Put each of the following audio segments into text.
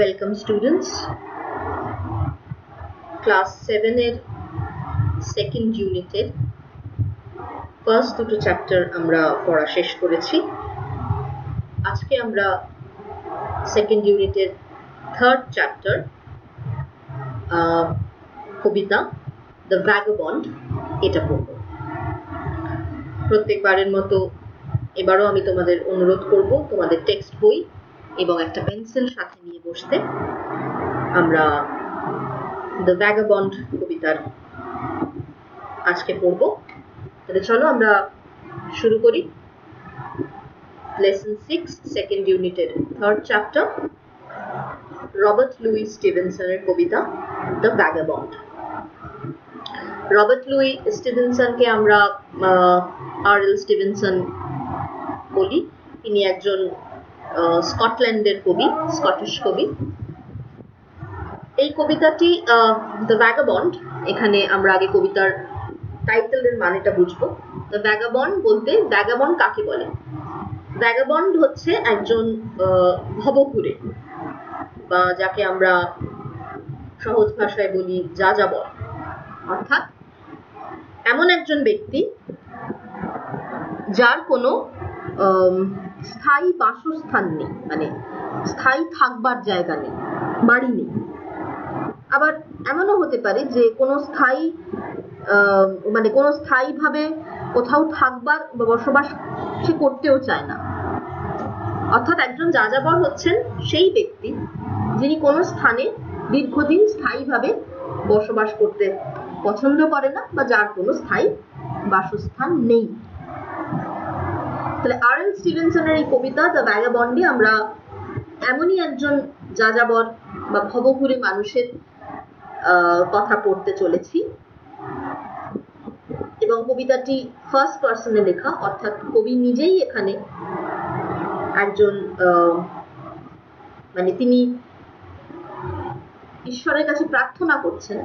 Welcome students. Class 7 এর second ইউনিটের first দুটো চ্যাপ্টার আমরা পড়া শেষ করেছি। আজকে আমরা সেকেন্ড ইউনিটের থার্ড চ্যাপ্টার কবিতা দ্য ভ্যাগাবন্ড এটা পড়ব। প্রত্যেকবারের মতো এবারও আমি তোমাদের অনুরোধ করব তোমাদের টেক্সট বই এবং একটা পেন্সিল সাথে নিয়ে বসতে। আমরা দ্য ভ্যাগাবন্ড কবিতার আজকে পড়ব। তাহলে চলো আমরা শুরু করি। লেসন 6 সেকেন্ড ইউনিটের থার্ড চ্যাপ্টার, রবার্ট লুই স্টিভেনসনের কবিতা দ্য ভ্যাগাবন্ড। রবার্ট লুই স্টিভেনসনকে আমরা আর.এল. স্টিভেনসন বলি। তিনি একজন স্কটল্যান্ডের কবি, স্কটিশ কবি। এই কবিতাটি দ্য ভ্যাগাবন্ড, এখানে আমরা আগে কবিতার টাইটেলের মানেটা বুঝবো। দ্য ভ্যাগাবন্ড বলতে ভ্যাগাবন্ড কাকে বলে? ভ্যাগাবন্ড হচ্ছে একজন ভবঘুরে, বা যাকে আমরা সহজ ভাষায় বলি যাযাবর। অর্থাৎ এমন একজন ব্যক্তি যার কোনো স্থায়ী বাসস্থান নেই, মানে স্থায়ী থাকবার জায়গা নেই, বাড়ি নেই। আবার এমনও হতে পারে যে কোনো স্থায়ী কোনো স্থায়ীভাবে কোথাও থাকবার বা বসবাস সে করতেও চায় না। অর্থাৎ একজন যাযাবর হচ্ছেন সেই ব্যক্তি যিনি কোনো স্থানে দীর্ঘদিন স্থায়ীভাবে বসবাস করতে পছন্দ করে না, বা যার কোনো স্থায়ী বাসস্থান নেই। তাহলে আর.এল. স্টিভেনসনের এই কবিতা দ্য ভ্যাগাবন্ডে আমরা এমনই একজন যাযাবর বা ভবঘুরে মানুষের কথা পড়তে চলেছি। এবং কবিতাটি ফার্স্ট পার্সনে লেখা, অর্থাৎ কবি নিজেই এখানে একজন তিনি ঈশ্বরের কাছে প্রার্থনা করছেন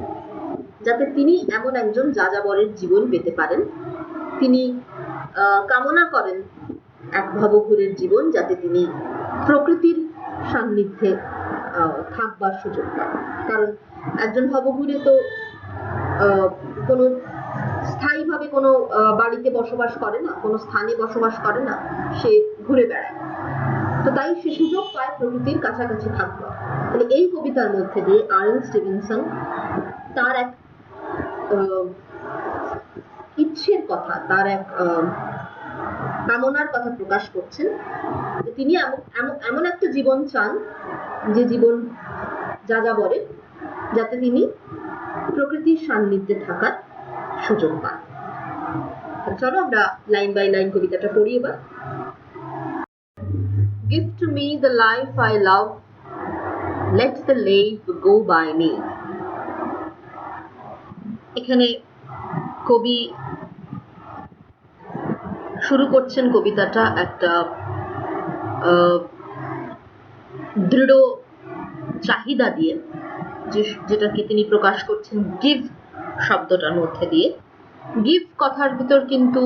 যাতে তিনি এমন একজন যাযাবরের জীবন পেতে পারেন। তিনি কামনা করেন এক ভবঘুরের জীবন, যাতে তিনি প্রকৃতির সান্নিধ্যে থাকবার সুযোগ পান। কারণ একজন ভবঘুরে তো কোনো স্থায়ীভাবে কোনো বাড়িতে বসবাস করে না, কোনো স্থানে বসবাস করে না, সে ঘুরে বেড়ায়। তো তাই সে সুযোগ পায় প্রকৃতির কাছাকাছি থাকবার। তাহলে এই কবিতার মধ্যে দিয়ে আর.এল. স্টিভেনসন তার এক ইচ্ছের কথা, তার এক কামনার কথা প্রকাশ করছেন। তিনি এমন একটা জীবন চান, যে জীবন যাযাবরে, যাতে তিনি প্রকৃতির সান্নিধ্যে থাকার সুযোগ পান। চলো আমরা লাইন বাই লাইন কবিতাটা পড়ি এবার। Give to me the life I love, let the life go by me. এখানে কবি শুরু করছেন কবিতাটা একটা দৃঢ় চাহিদা দিয়ে, যেটাকে তিনি প্রকাশ করছেন গিভ শব্দটার মধ্যে দিয়ে। গিভ কথার ভিতর কিন্তু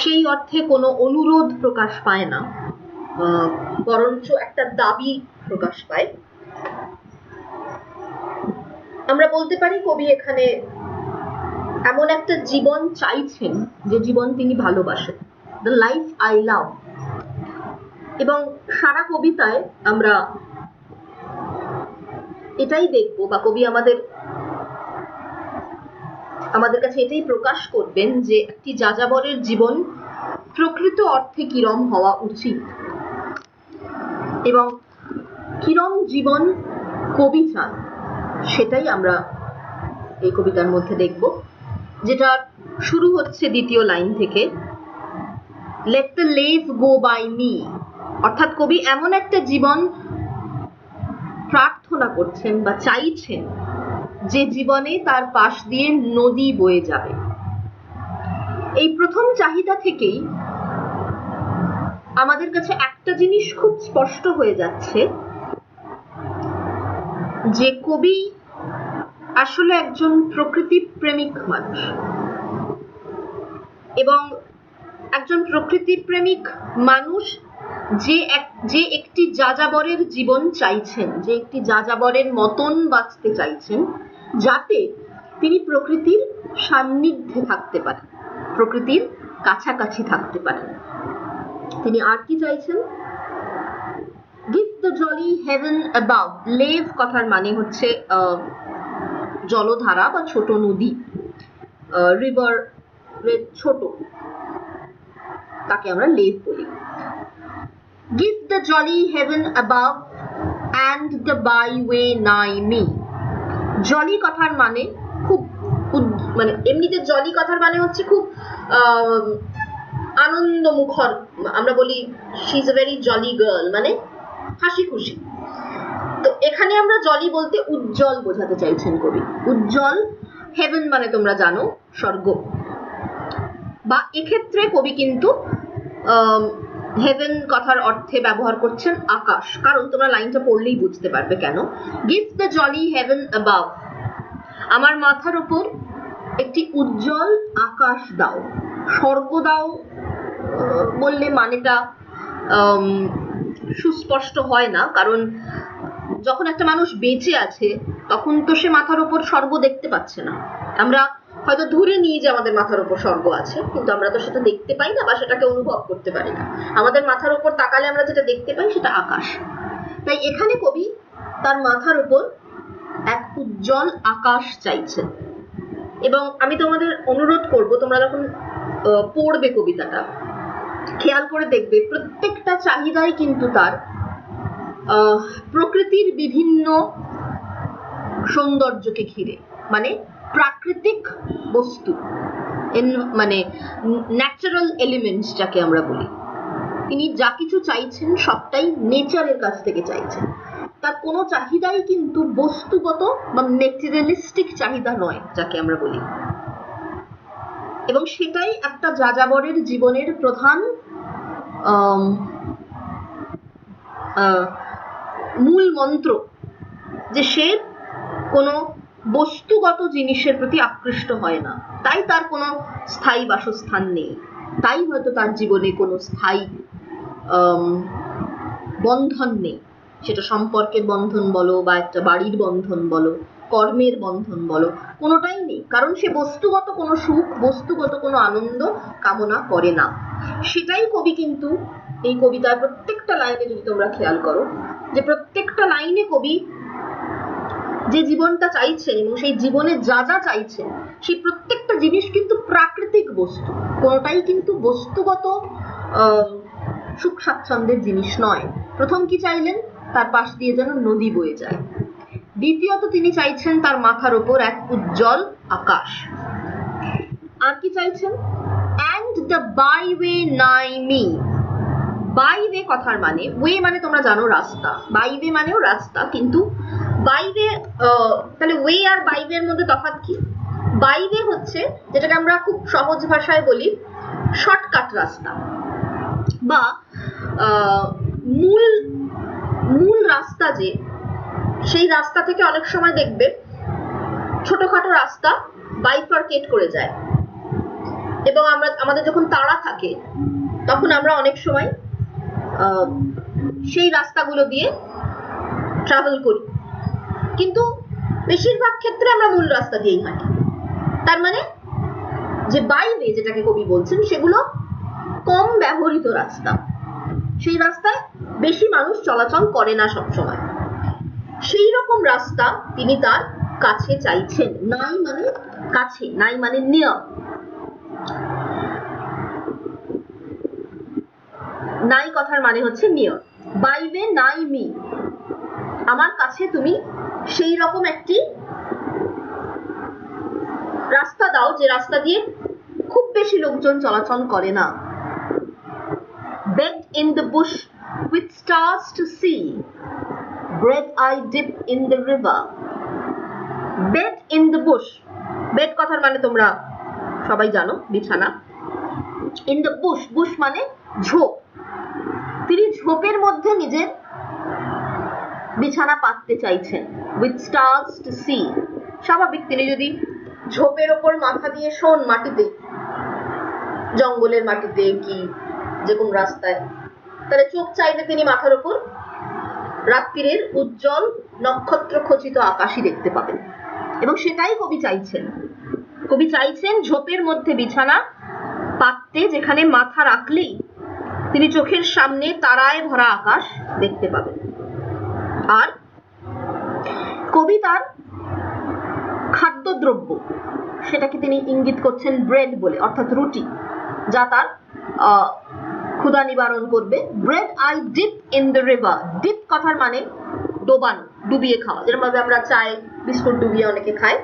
সেই অর্থে কোনো অনুরোধ প্রকাশ পায় না, বরঞ্চ একটা দাবি প্রকাশ পায়। আমরা বলতে পারি কবি এখানে এমন একটা জীবন চাইছেন যে জীবন তিনি ভালোবাসেন, দ্য লাইফ আই লাভ। এবং সারা কবিতায় আমরা এটাই দেখবো, বা কবি আমাদের কাছে এটাই প্রকাশ করবেন যে একটি যাযাবরের জীবন প্রকৃত অর্থে কিরম হওয়া উচিত, এবং কিরম জীবন কবি চান সেটাই আমরা এই কবিতার মধ্যে দেখব, যেটা শুরু হচ্ছে দ্বিতীয় লাইন থেকে, let the life go by me। অর্থাৎ কবি এমন একটা জীবন প্রার্থনা করছেন বা চাইছেন যে জীবনে তার পাশ দিয়ে নদী বয়ে যাবে। এই প্রথম চাহিদা থেকেই আমাদের কাছে একটা জিনিস খুব স্পষ্ট হয়ে যাচ্ছে, যে কবি আসলে একজন প্রকৃতি প্রেমিক মানুষ। এবং একজন প্রকৃতি প্রেমিক মানুষ যে একটি যাযাবরের জীবন চাইছেন, যে একটি যাযাবরের মতন বাঁচতে চাইছেন, যাতে তিনি প্রকৃতির সান্নিধ্যে থাকতে পারেন, প্রকৃতির কাছাকাছি থাকতে পারেন। তিনি আর কি চাইছেন? Give the jolly heaven above. Lev কথার মানে হচ্ছে জলধারা বা ছোট নদী, রিভার ছোট, তাকে আমরা লেভ বলি। Give the jolly heaven above and the byway nigh me. Jolly কথার মানে খুব মানে এমনিতে জলি কথার মানে হচ্ছে খুব আনন্দমুখর, আমরা বলি she is a very jolly girl, মানে হাসি খুশি। তো এখানে আমরা জলি বলতে উজ্জ্বল বোঝাতে চাইছেন কবি। উজ্জ্বল, হেভেন মানে তোমরা জানো স্বর্গ, বা এক্ষেত্রে কবি কিন্তু হেভেন কথার অর্থে ব্যবহার করছেন আকাশ, কারণ তোমরা লাইনটা পড়লেই বুঝতে পারবে কেন। Give the jolly heaven above, আমার মাথার উপর একটি উজ্জ্বল আকাশ দাও। স্বর্গ দাও বললে মানেটা সুস্পষ্ট হয় না, কারণ যখন একটা মানুষ বেঁচে আছে তখন তো সে মাথার উপর স্বর্গ দেখতে পাচ্ছে না। আমরা হয়তো ধরে নিই যে আমাদের মাথার উপর স্বর্গ আছে, কিন্তু আমরা তো সেটা দেখতে পাই না বা সেটাকে অনুভব করতে পারি না। আমাদের মাথার উপর তাকালে আমরা যেটা দেখতে পাই সেটা আকাশ। তাই এখানে কবি তার মাথার উপর এক উজ্জ্বল আকাশ চাইছেন। এবং আমি তোমাদের অনুরোধ করব, তোমরা যখন পড়বে কবিতাটা খেয়াল করে দেখবে প্রত্যেকটা চাহিদাই কিন্তু তার প্রকৃতির বিভিন্ন সৌন্দর্যকে ঘিরে, মানে প্রাকৃতিক বস্তু, মানে ন্যাচারাল এলিমেন্টস যাকে আমরা বলি। তিনি যা কিছু চাইছেন সবটাই নেচারের কাছ থেকে চাইছেন। তার কোনো চাহিদাই কিন্তু বস্তুগত বা ম্যাটেরিয়ালিস্টিক চাহিদা নয় যাকে আমরা বলি। এবং সেটাই একটা যাযাবরের জীবনের প্রধান মূল মন্ত্র, যে সে কোনো বস্তুগত জিনিসের প্রতি আকৃষ্ট হয় না। তাই তার কোনো স্থায়ী বাসস্থান নেই, তাই হয়তো তার জীবনে কোনো স্থায়ী বন্ধন নেই। সেটা সম্পর্কের বন্ধন বলো বা একটা বাড়ির বন্ধন বলো, কর্মের বন্ধন বলো, কোনোটাই নেই, কারণ সে বস্তুগত কোনো সুখ, বস্তুগত কোনো আনন্দ কামনা করে না। সেটাই কবি কিন্তু এই কবিতার প্রত্যেকটা লাইনে, যদি তোমরা খেয়াল করো, যে প্রত্যেকটা লাইনে কবি যে জীবনটা চাইছেন এবং সেই জীবনে যা যা চাইছেন সেই প্রত্যেকটা জিনিস কিন্তু প্রাকৃতিক বস্তু, কোনোটাই কিন্তু বস্তুগত সুখ স্বাচ্ছন্দ্যের জিনিস নয়। প্রথম কি চাইলেন? তার পাশ দিয়ে যেন নদী বয়ে যায়। দ্বিতীয়ত তিনি চাইছেন তার মাথার উপর এক উজ্জ্বল আকাশ। আর কি চাইছেন? and the byway nigh me. বাইওয়ে কথার মানে, ওয়ে মানে তোমরা জানো রাস্তা, বাইওয়ে মানেও রাস্তা, কিন্তু বাইওয়ে, তাহলে ওয়ে আর বাইওয়ের মধ্যে তফাৎ কি? বাইওয়ে হচ্ছে যেটাকে আমরা খুব সহজ ভাষায় বলি শর্টকাট রাস্তা, বা মূল রাস্তা, যে সেই রাস্তা থেকে অনেক সময় দেখবে ছোটখাটো রাস্তা বাইফার্কেট করে যায়, এবং আমাদের যখন তাড়া থাকে তখন আমরা অনেক সময় সেই রাস্তাগুলো দিয়ে ট্রাভেল করি, কিন্তু বেশিরভাগ ক্ষেত্রে আমরা মূল রাস্তা দিয়েই হাঁটি। তার মানে যে বাইওয়ে যেটাকে কবি বলছেন সেগুলো কম ব্যবহৃত রাস্তা, সেই রাস্তায় বেশি মানুষ চলাচল করে না সবসময়। সেই রকম রাস্তা তিনি তার কাছে চাইছেন। নাই মানে কাছে, নাই মানে নিয়ার। নাই কথার মানে হচ্ছে নিয়ার। বাইওয়ে নাই মি, আমার কাছে তুমি সেই রকম একটি রাস্তা দাও যে রাস্তা দিয়ে খুব বেশি লোকজন চলাচল করে না। Bed in the bush with stars to see, bread I dip in the river. Bed in the bush, bed কথার মানে তোমরা সবাই জানো বিছানা। in the bush, bush মানে ঝোপ। তিনি ঝোপের মধ্যে নিজের বিছানা পাততে চাইছেন। with stars to see, স্বাভাবিক তিনি যদি ঝোপের ওপর মাথা দিয়ে শোন মাটিতে, জঙ্গলের মাটিতে কি যে কোন রাস্তায়, তাহলে চোখ চাইলে তিনি মাথার উপর রাত্রিরের উজ্জ্বল নক্ষত্র খচিত আকাশই দেখতে পাবেন, এবং সেটাই কবি চাইছেন। কবি চাইছেন ঝোপের মধ্যে বিছানা পাততে যেখানে মাথা রাখলেই তিনি চোখের সামনে তারায় ভরা আকাশ দেখতে পাবেন। আর কবি তার খাদ্যদ্রব্য সেটাকে তিনি ইঙ্গিত করছেন ব্রেড বলে, অর্থাৎ রুটি, যা তার ক্ষুধা নিবারণ করবে। Bread I deep in the river. Deep কথার মানে ডোবানো, ডুবিয়ে খাওয়া, যেরকম ভাবে আমরা চায় বিস্কুট ডুবিয়ে অনেকে খায়।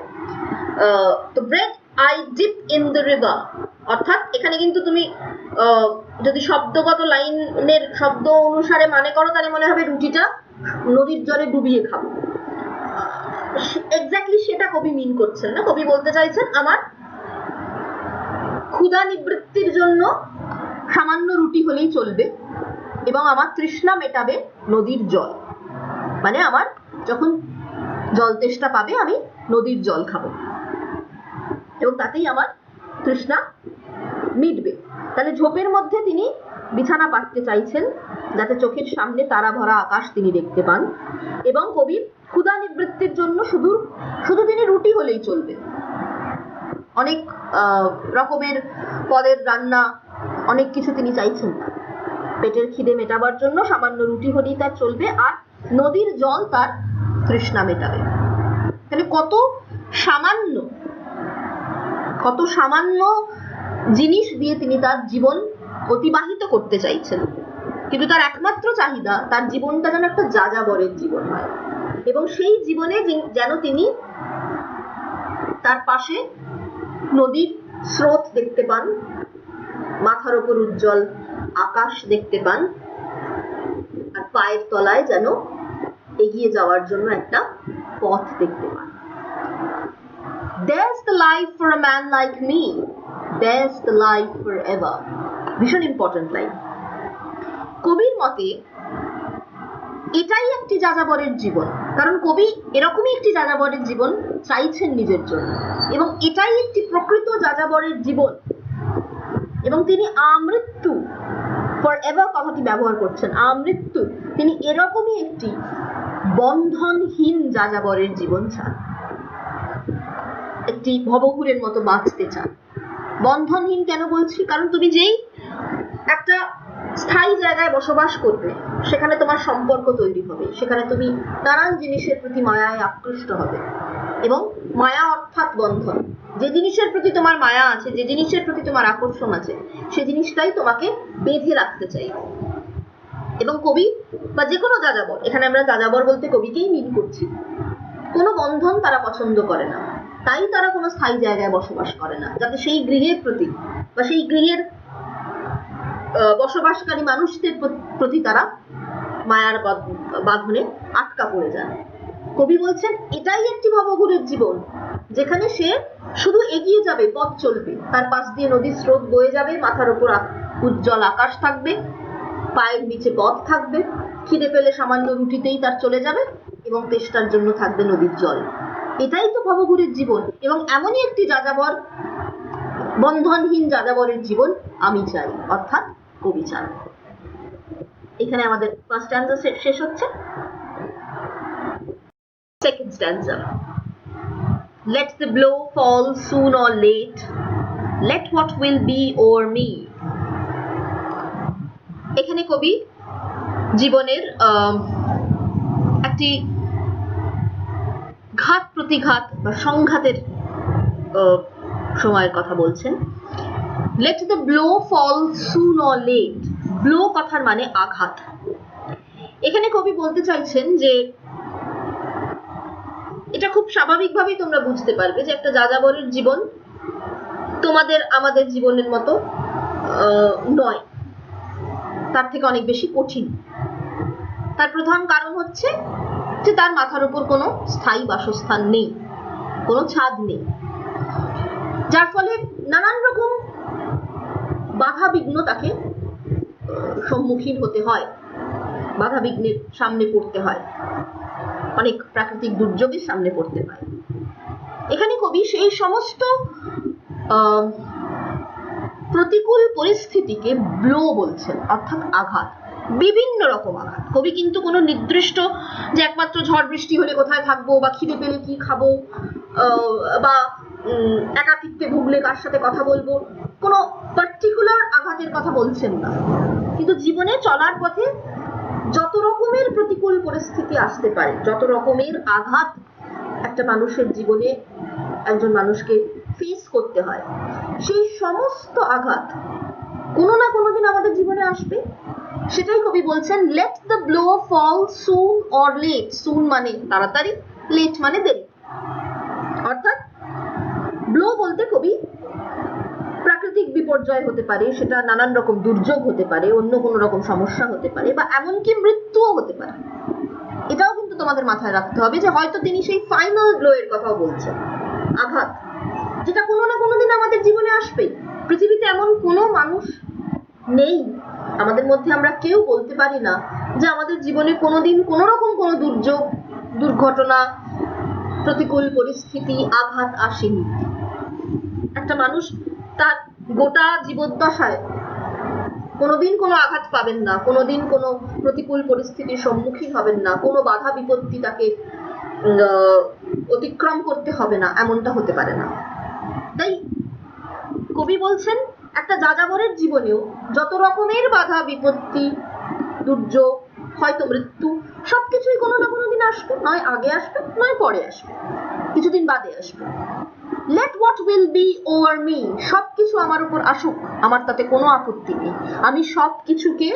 তো bread I deep in the river অর্থাৎ এখানে কিন্তু তুমি যদি শব্দগত লাইনের শব্দ অনুসারে মানে করো তাহলে মনে হবে রুটিটা নদীর জলে ডুবিয়ে খাবো। এক্স্যাক্টলি সেটা কবি মিন করছেন না। কবি বলতে চাইছেন আমার ক্ষুধা নিবৃত্তির জন্য সামান্য রুটি হলেই চলবে, এবং আমার তৃষ্ণা মেটাবে নদীর জল। মানে আমার যখন জল তেষ্টা পাবে আমি নদীর জল খাবো, এবং তাতেই আমার তৃষ্ণা মিটবে। তাহলে ঝোপের মধ্যে তিনি বিছানা পাততে চাইছেন যাতে চোখের সামনে তারা ভরা আকাশ তিনি দেখতে পান, এবং কবির ক্ষুধা নিবৃত্তির জন্য শুধু তিনি রুটি হলেই চলবে। অনেক রকমের পদের রান্না, অনেক কিছু তিনি চাইছেন না। পেটের খিদে মেটাবার জন্য সামান্য রুটি হলেই তার চলবে, আর নদীর জল তার তৃষ্ণা মেটাবে। তাহলে কত সামান্য জিনিস দিয়ে তিনি তার জীবন অতিবাহিত করতে চাইছেন, কিন্তু তার একমাত্র চাহিদা তার জীবনটা যেন একটা যাযাবরের জীবন হয়, এবং সেই জীবনে যেন তিনি তার পাশে নদীর স্রোত দেখতে পান, মাথার উপর উজ্জ্বল আকাশ দেখতে পান, আর পায়ের তলায় যেন এগিয়ে যাওয়ার জন্য একটা পথ দেখতে পান। There's the life for a man like me. There's the life forever. ভীষণ ইম্পর্টেন্ট লাইন। কবির মতে এটাই একটি যাযাবরের জীবন, কারণ কবি এরকমই একটি যাযাবরের জীবন চাইছেন নিজের জন্য, এবং এটাই একটি প্রকৃত যাযাবরের জীবন। এবং তিনি আমৃত্যু, ফর এভার কথাটি ব্যবহার করছেন, আমৃত্যু, তিনি এরকমই একটি বন্ধনহীন যাযাবরের জীবন চান, একটি ভবঘুরের মতো বাঁচতে চান। বন্ধনহীন কেন বলছি? কারণ তুমি যেই একটা স্থায়ী জায়গায় বসবাস করবে সেখানে তোমার সম্পর্ক তৈরি হবে, সেখানে তুমি নানান জিনিসের প্রতি মায়ায় আকৃষ্ট হবে, এবং মায়া অর্থাৎ বন্ধন। যে জিনিসের প্রতি তোমার মায়া আছে, যে জিনিসের প্রতি তোমার আকর্ষণ আছে, সে জিনিসটাই তোমাকে বেঁধে রাখতে চাই। এবং কবি বা যে কোনো যাযাবর, এখানে আমরা যাযাবর বলতে কবিকেই মিন করছি, কোনো বন্ধন তারা পছন্দ করে না, তাই তারা কোনো স্থায়ী জায়গায় বসবাস করে না, যাতে সেই গৃহের প্রতি বা সেই গৃহের বসবাসকারী মানুষদের প্রতি তারা মায়ার বাঁধনে আটকা পড়ে যায়। কবি বলছেন এটাই একটি ভবঘুরের জীবন, যেখানে সে শুধু এগিয়ে যাবে, পথ চলবে, তার পাশ দিয়ে নদীর স্রোত বয়ে যাবে, মাথার উপর উজ্জ্বল আকাশ থাকবে, পায়ের নিচে পথ থাকবে, খিদে পেলে সামান্য রুটিতেই তার চলে যাবে, এবং তেষ্টার জন্য থাকবে নদীর জল। এটাই তো ভবঘুরের জীবন, এবং এমনই একটি যাযাবর, বন্ধনহীন যাযাবরের জীবন আমি চাই, অর্থাৎ কবি চান। এখানে আমাদের ফার্স্ট স্ট্যান্জা শেষ হচ্ছে। Second স্ট্যান্জা। Let the blow fall soon or late, let what will be o'er me. এখানে কবি জীবনের একটি ঘাত প্রতিঘাত বা সংঘাতের সময়ের কথা বলছেন। Let the blow fall soon or late. Blow কথার মানে আঘাত। এখানে কবি বলতে চাইছেন যে এটা খুব স্বাভাবিকভাবেই তোমরা বুঝতে পারবে যে একটা যাযাবরের জীবন তোমাদের আমাদের জীবনের মতো নয়, তার থেকে অনেক বেশি কঠিন। তার প্রধান কারণ হচ্ছে যে তার মাথার উপর কোনো স্থায়ী বাসস্থান নেই, কোনো ছাদ নেই, যার ফলে নানান রকম বাধা বিঘ্ন তাকে সম্মুখীন হতে হয়, বাধা বিঘ্নের সামনে পড়তে হয়, অনেক প্রাকৃতিক দুর্যোগের সামনে পড়তে হয়। এখানে কবি সেই সমস্ত প্রতিকূল পরিস্থিতিকে ব্লো বলছেন, অর্থাৎ আঘাত। বিভিন্ন রকম আঘাত। কবি কিন্তু কোনো নির্দিষ্ট যে একমাত্র ঝড় বৃষ্টি হলে কোথায় থাকবো, বা খিদে পেলে কি খাবো, বা একাকিত্বে ভুগলে কার সাথে কথা বলবো, কোনো পার্টিকুলার আঘাতের কথা বলছেন না। কিন্তু জীবনে চলার পথে যত রকমের প্রতিকূল পরিস্থিতি আসতে পারে, যত রকমের আঘাত একটা মানুষের জীবনে একজন মানুষকে ফেস করতে হয়, সেই সমস্ত আঘাত কোনো না কোনোদিন আমাদের জীবনে আসবে। সেটাই কবি বলছেন, let the blow fall soon or late. Soon মানে তাড়াতাড়ি, লেট মানে দেরি। অর্থাৎ ব্লো বলতে কবি প্রাকৃতিক বিপর্যয় হতে পারে, সেটা নানান রকম দুর্যোগ হতে পারে, অন্য কোনো রকম সমস্যা হতে পারে, বা এমনকি মৃত্যুও হতে পারে। এটাও কিন্তু তোমাদের মাথায় রাখতে হবে যে হয়তো তিনি সেই ফাইনাল ব্লো এর কথাও বলছেন, আঘাত, যেটা কোনো না কোনোদিন আমাদের জীবনে আসবে। পৃথিবীতে এমন কোনো মানুষ নেই, আমাদের মধ্যে আমরা কেউ বলতে পারি না যে আমাদের জীবনে কোনোদিন কোনো রকম কোনো দুর্যোগ, দুর্ঘটনা, প্রতিকূল পরিস্থিতি, আঘাত আসেনি। একটা মানুষ তার গোটা জীবদ্দশায় কোনোদিন কোনো আঘাত পাবেন না, কোনোদিন কোনো প্রতিকূল পরিস্থিতির সম্মুখীন হবেন না, কোনো বাধা বিপত্তি তাকে অতিক্রম করতে হবে না, এমনটা হতে পারে না। তাই কবি বলছেন একটা যাযাবরের জীবনেও যত রকমের বাধা বিপত্তি, দুর্যোগ, হয়তো মৃত্যু, সবকিছুই কোনো না কোনোদিন আসবে, নয় আগে আসবে, নয় পরে আসবে, কিছুদিন বাদে আসবে। Let what will be over me. সবকিছু আমার উপর আসুক, আমার তাতে কোনো আপত্তি নেই। আমি সবকিছুকে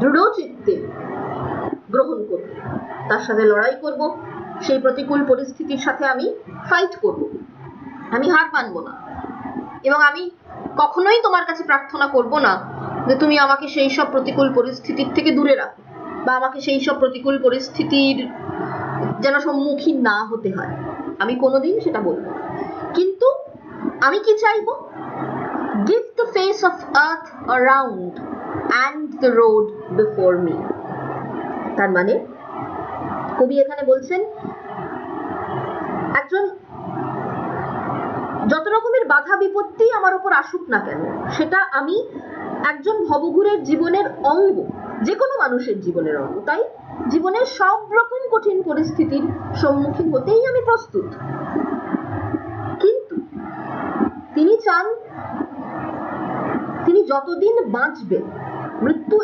দৃঢ় চিত্তে গ্রহণ করব, তার সাথে লড়াই করব, সেই প্রতিকূল পরিস্থিতির সাথে আমি ফাইট করব, আমি হার মানব না। এবং আমি কখনোই তোমার কাছে প্রার্থনা করব না যে তুমি আমাকে সেই সব প্রতিকূল পরিস্থিতির থেকে দূরে রাখো, বা আমাকে সেই সব প্রতিকূল পরিস্থিতির যেন সম্মুখীন না হতে হয়, আমি কোনোদিন সেটা বলবো। কিন্তু আমি কি চাইবো? give the face of earth around and the road before me। তার মানে কবি এখানে বলছেন একজন যত রকমের বাধা বিপত্তি আমার উপর আসুক না কেন, সেটা আমি একজন ভবঘুরের জীবনের অঙ্গ, যে কোনো মানুষের জীবনের অঙ্গ, তাই জীবনের সব রকম কঠিন পরিস্থিতির সম্মুখীন হতেই আমি প্রস্তুত। কিন্তু তিনি চান তিনি যতদিন বাঁচবেন, মৃত্যু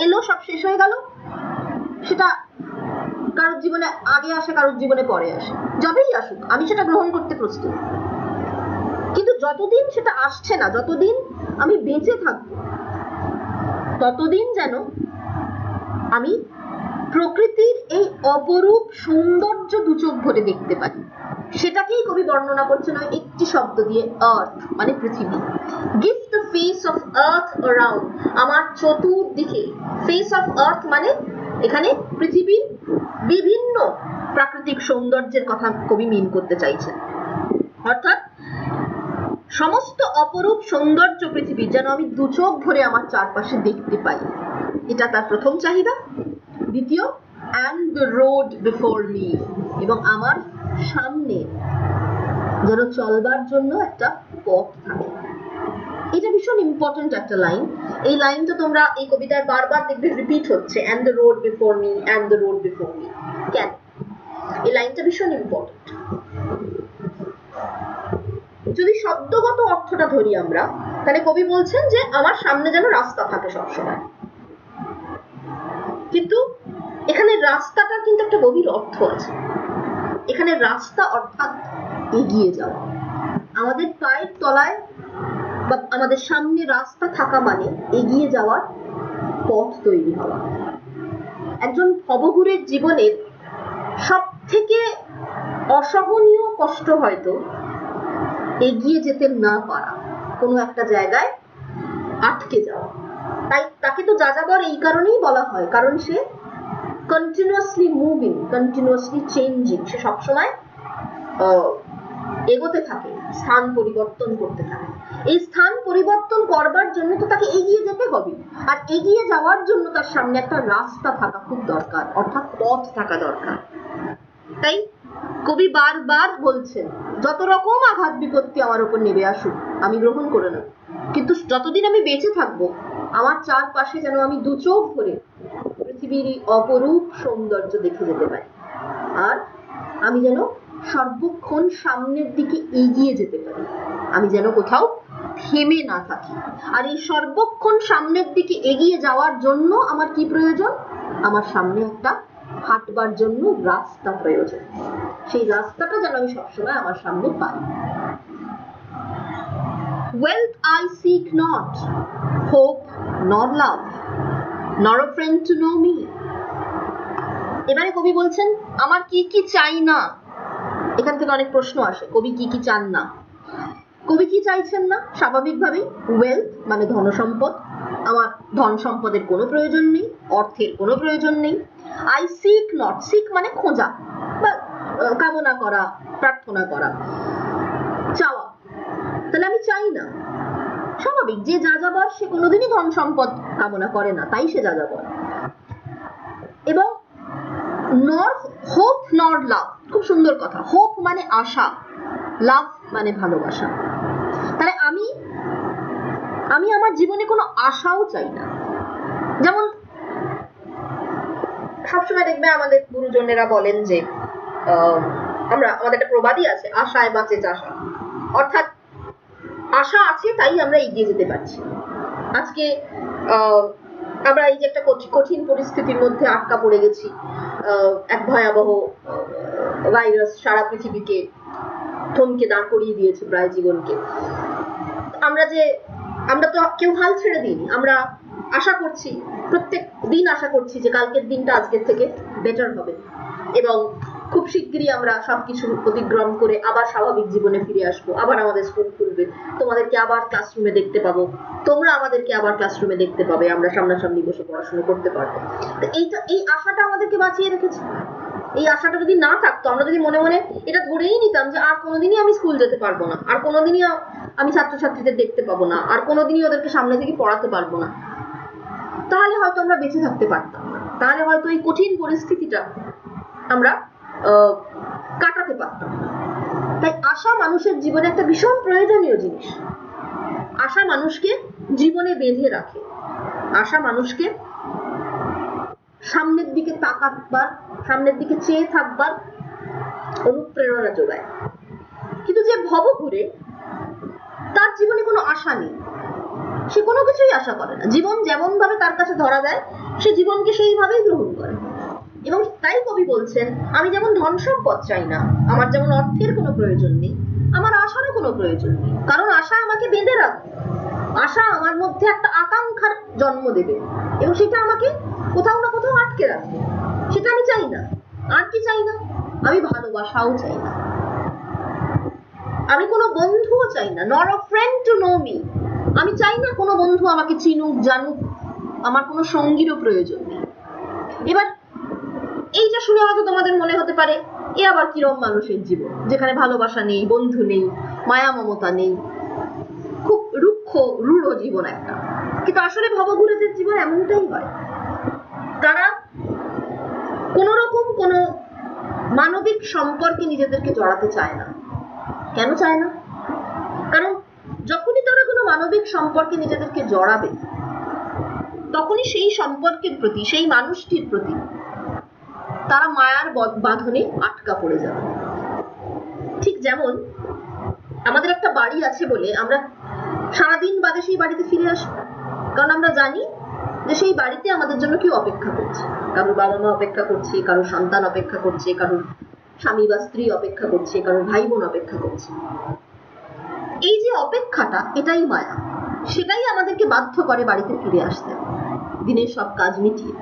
এলো সব শেষ হয়ে গেল, সেটা কারোর জীবনে আগে আসে, কারোর জীবনে পরে আসে, যবেই আসুক আমি সেটা গ্রহণ করতে প্রস্তুত। কিন্তু যতদিন সেটা আসছে না, যতদিন আমি বেঁচে থাকবো, ততদিন যেন আমি প্রকৃতির এই অপরূপ সৌন্দর্য দুচোখ ভরে দেখতে পারি। সেটাকেই কবি বর্ণনা করছেন ওই একটি শব্দ দিয়ে, আর্থ মানে পৃথিবী। Give the face of earth around, আমার চতুর্দিকে। ফেস অফ আর্থ মানে এখানে পৃথিবীর বিভিন্ন প্রাকৃতিক সৌন্দর্যের কথা কবি মিন করতে চাইছেন। অর্থাৎ সমস্ত অপরূপ সৌন্দর্য পৃথিবীর যেন আমি দুচোখ ভরে আমার চারপাশে দেখতে পাই, এটা তার প্রথম চাহিদা। দ্বিতীয়, and the road before me, এবং আমার সামনে যেন চলবার জন্য একটা পথ থাকে। এটা ভীষণ ইম্পর্টেন্ট একটা লাইন। এই লাইনটা তোমরা এই কবিতায় বারবার দেখবে রিপিট হচ্ছে, and the road before me, and the road before me। কেন? এই লাইনটা ভীষণ ইম্পর্টেন্ট। যদি শব্দগত অর্থটা ধরি আমরা, তাহলে কবি বলছেন যে আমার সামনে যেন রাস্তা থাকে সবসময়। কিন্তু এখানে রাস্তাটার কিন্তু একটা গভীর অর্থ আছে। এখানে রাস্তা অর্থাৎ এগিয়ে যাওয়া। আমাদের পায়ের তলায় বা আমাদের সামনে রাস্তা থাকা মানে এগিয়ে যাওয়ার পথ তৈরি হওয়া। একজন ভবঘুরের জীবনের সব থেকে অসহনীয় কষ্ট হয়তো এগিয়ে যেতে না পারা, কোনো একটা জায়গায় আটকে যাওয়া। তাই তাকে তো যাযাবর এই কারণেই বলা হয়, কারণ সে কন্টিনিউয়াসলি মুভিং, কন্টিনিউয়াসলি চেঞ্জিং, সে সবসময় এগোতে থাকে, স্থান পরিবর্তন করতে থাকে। এই স্থান পরিবর্তন করবার জন্য তো তাকে এগিয়ে যেতে হবে, আর এগিয়ে যাওয়ার জন্য তার সামনে একটা রাস্তা থাকা খুব দরকার, অর্থাৎ পথ থাকা দরকার। তাই কবি বারবার বলছেন যত রকম আঘাত বিপত্তি আমার উপর নেমে আসুক আমি গ্রহণ করে নেব, কিন্তু যতদিন আমি বেঁচে থাকবো আমার চারপাশে যেন আমি দু চোখ ভরে পৃথিবীর অপরূপ সৌন্দর্য দেখে যেতে পারি, আর আমি যেন সর্বক্ষণ সামনের দিকে এগিয়ে যেতে পারি, আমি যেন কোথাও থেমে না থাকি। আর এই সর্বক্ষণ সামনের দিকে এগিয়ে যাওয়ার জন্য আমার কি প্রয়োজন? আমার সামনে একটা হাঁটবার জন্য রাস্তা প্রয়োজন, সেই রাস্তাটা যেন আমি সবসময় আমার সামনে পাই। Wealth I seek not, hope nor love, nor a friend to know me. এবারে কবি বলছেন আমার কি কি চাই না। এখান থেকে অনেক প্রশ্ন আসে, কবি কি কি চান না। কবি কি চাইছেন না? স্বাভাবিকভাবেই ওয়েলথ মানে ধন সম্পদ, আমার ধন সম্পদের কোনো প্রয়োজন নেই, অর্থের কোনো প্রয়োজন নেই। আই সিক নট, সিক মানে খোঁজা বা কামনা করা, প্রার্থনা করা, চাওয়া, তাহলে আমি চাই না। স্বাভাবিক, যে যাযাবর সে কোনোদিনই ধন সম্পদ কামনা করে না, তাই সে যাযাবর। এবং নর হোপ নর লাভ, খুব সুন্দর কথা। হোপ মানে আশা, লাভ মানে ভালোবাসা। তাহলে আমি আমার জীবনে কোনো আশাও চাই না। যেমন সবসময় দেখবে আমাদের গুরুজনেরা বলেন যে আমাদের একটা প্রবাদই আছে, আশায় বাঁচে চাষা। অর্থাৎ আশা আছে তাই আমরা এগিয়ে যেতে পারছি। আজকে আমরা এই যে একটা কঠিন পরিস্থিতির মধ্যে আটকা পড়ে গেছি, এক ভয়াবহ ভাইরাস সারা পৃথিবীকে থমকে দাঁড় করিয়ে দিয়েছে প্রায় জীবনকে। আমরা তো কেউ হাল ছেড়ে দিইনি, আমরা আশা করছি, প্রত্যেক দিন আশা করছি যে কালকের দিনটা আজকের থেকে বেটার হবে এবং খুব শিগগিরই আমরা সবকিছু অতিক্রম করে আবার স্বাভাবিক জীবনে ফিরে আসবো, আবার আমাদের স্কুল খুলবে, তোমাদেরকে আবার ক্লাসরুমে দেখতে পাবো, তোমরা আমাদেরকে আবার ক্লাসরুমে দেখতে পাবে, আমরা সামনাসামনি বসে পড়াশোনা করতে পারবো। তো এই আশাটা আমাদেরকে বাঁচিয়ে রেখেছে। এই আশাটা যদি না থাকতো, আমরা যদি মনে মনে এটা ধরেই নিতাম যে আর কোনোদিনই আমি স্কুল যেতে পারবো না, আর কোনোদিনই আমি ছাত্রছাত্রীদের দেখতে পাবো না, আর কোনোদিনই ওদেরকে সামনে থেকে পড়াতে পারবো না, তাহলে হয়তো আমরা বেঁচে থাকতে পারতাম না, তাহলে হয়তো এই কঠিন পরিস্থিতিটা আমরা কাটাতে পারতাম। তাই আশা মানুষের জীবনে একটা ভীষণ প্রয়োজনীয় জিনিস। আশা মানুষকে জীবনে বেঁধে রাখে, আশা মানুষকে সামনের দিকে তাকাবার, সামনের দিকে চেয়ে থাকবার অনুপ্রেরণা যোগায়। কিন্তু যে ভবঘুরে, তার জীবনে কোনো আশা নেই, সে কোনো কিছুই আশা করে না। জীবন যেমন ভাবে তার কাছে ধরা দেয়, সে জীবনকে সেইভাবেই গ্রহণ করে। এবং তাই কবি বলছেন আমি যেমন ধন সম্পদ চাই না, আমার যেমন অর্থের কোনো প্রয়োজন নেই, আমার আশারও কোনো প্রয়োজন নেই। কারণ আশা আমাকে বেঁধে রাখবে, আশা আমার মধ্যে একটা আকাঙ্ক্ষার জন্ম দেবে এবং সেটা আমাকে কোথাও না কোথাও আটকে রাখবে। সেটা আমি চাই না। আর কি চাই না? আমি ভালোবাসাও চাই না, আমি কোনো বন্ধুও চাই না, not a friend to know me. আমি চাই না কোনো বন্ধু আমাকে চিনুক জানুক, আমার কোনো সঙ্গীরও প্রয়োজন নেই। এবার এইটা শুনে হয়তো তোমাদের মনে হতে পারে এ আবার কিরম মানুষের জীবন, যেখানে ভালোবাসা নেই, বন্ধু নেই, মায়া মমতা নেই, খুব রুক্ষ রূঢ় জীবন একটা। কিন্তু আসলে ভবঘুরেদের জীবন এমনটাই হয়। তারা কোন রকম কোনো মানবিক সম্পর্কে নিজেদেরকে জড়াতে চায় না। কেন চায় না? কারণ যখনই তারা কোনো মানবিক সম্পর্কে নিজেদেরকে জড়াবে, তখনই সেই সম্পর্কের প্রতি, সেই মানুষটির প্রতি তারা মায়ার বাঁধনে আটকা পড়ে যাবে। ঠিক যেমন আমাদের একটা বাড়ি আছে বলে আমরা সারাদিন বাদে সেই বাড়িতে ফিরে আসি, কারণ আমরা জানি যে সেই বাড়িতে আমাদের জন্য কেউ অপেক্ষা করছে, কারোর বাবা মা অপেক্ষা করছে, কারোর সন্তান অপেক্ষা করছে, কারোর স্বামী বা স্ত্রী অপেক্ষা করছে, কারোর ভাই বোন অপেক্ষা করছে। এই যে অপেক্ষাটা, এটাই মায়া, সেটাই আমাদেরকে বাধ্য করে বাড়িতে ফিরে আসতে, দিনের সব কাজ মিটিয়ে।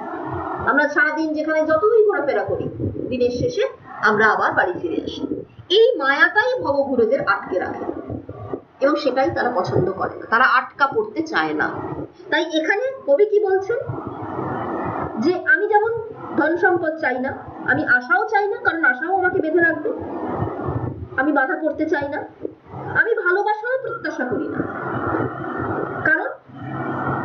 আমরা সারাদিন যেখানে যতই ঘোরাফেরা করি, দিনের শেষে আমরা আবার বাড়ি ফিরে আসি। এই মায়াটাই ভবঘুরেদের আটকে রাখে এবং সেটাই তারা পছন্দ করে না, তারা আটকা পড়তে চায় না। তাই এখানে কবি কি বলছেন যে আমি যেমন ধন সম্পদ চাই না, আমি আশাও চাই না, কারণ আশাও আমাকে বেঁধে রাখবে, আমি বাধা করতে চাই না। আমি ভালোবাসাও প্রত্যাশা করি না, কারণ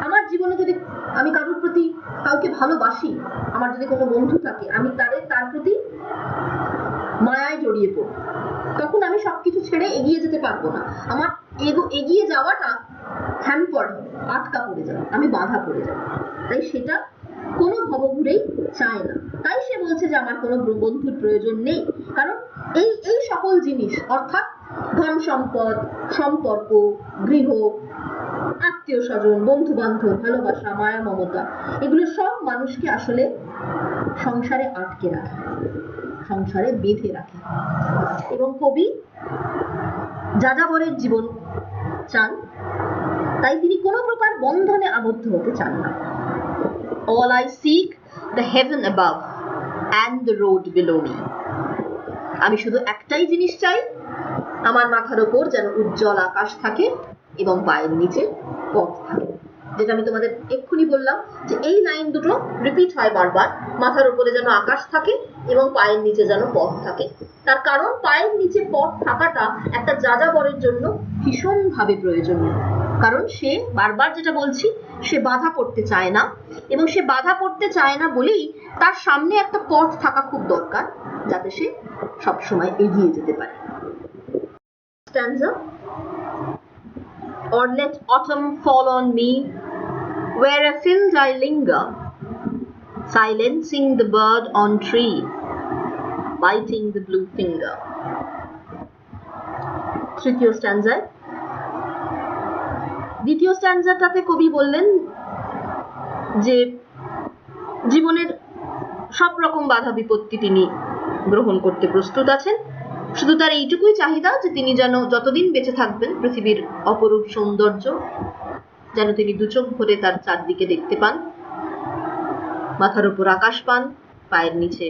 আমার জীবনে যদি আমি কারোর প্রতি কাউকে ভালোবাসি, আমার যদি কোনো বন্ধু থাকে, আমি তার প্রতি মায়ায় জড়িয়ে পড়ব, তখন আমি সবকিছু ছেড়ে এগিয়ে যেতে পারবো না। আমার এগিয়ে যাওয়াটা হ্যাম্পার্ড হবে, আটকা পড়ে যাবে, আমি বাধা পড়ে যাব। তাই সেটা কোনো ভবঘুরেই চায় না। তাই সে বলছে যে আমার কোনো বন্ধুর প্রয়োজন নেই, কারণ এই এই সকল জিনিস অর্থাৎ ধন সম্পদ, সম্পর্ক, গৃহ, আত্মীয় স্বজন, বন্ধু বান্ধব, ভালোবাসা, মায়া মমতা, এগুলো সব মানুষকে আসলে সংসারে আটকে রাখে, সংসারে বেঁধে রাখে। এবং কবি যাযাবরের জীবন চান, তাই তিনি কোনো প্রকার বন্ধনে আবদ্ধ হতে চান না। All I seek the heaven above and the road below me. আমি শুধু একটাই জিনিস চাই, আমার মাথার ওপর যেন উজ্জ্বল আকাশ থাকে এবং পায়ের নিচে পথ থাকে। যেটা আমি তোমাদের এক্ষুনি বললাম যে এই লাইন দুটো রিপিট হয় বারবার, মাথার উপরে যেন আকাশ থাকে এবং পায়ের নিচে যেন পথ থাকে। তার কারণ পায়ের নিচে পথ থাকাটা একটা যাযাবরের জন্য ভীষণভাবে প্রয়োজনীয়, কারণ সে বারবার যেটা বলছি, সে বাধা পড়তে চায় না, এবং সে বাধা পড়তে চায় না বলেই তার সামনে একটা পথ থাকা খুব দরকার, যাতে সে সবসময় এগিয়ে যেতে পারে। Stanza. Or let autumn fall on me, where afield I linger, silencing the bird on tree, biting the blue finger. তৃতীয় স্ট্যান্জায়, দ্বিতীয় স্ট্যান্জাটাতে কবি বললেন যে জীবনের সব রকম বাধা বিপত্তি তিনি গ্রহণ করতে প্রস্তুত আছেন, শুধু তার এইটুকুই চাহিদা যে তিনি যেন যতদিন বেঁচে থাকবেন পৃথিবীর অপরূপ সৌন্দর্য যেন তিনি দুচোখ ভরে তার চারদিকে দেখতে পান, মাথার উপর আকাশ পান, পায়ের নিচে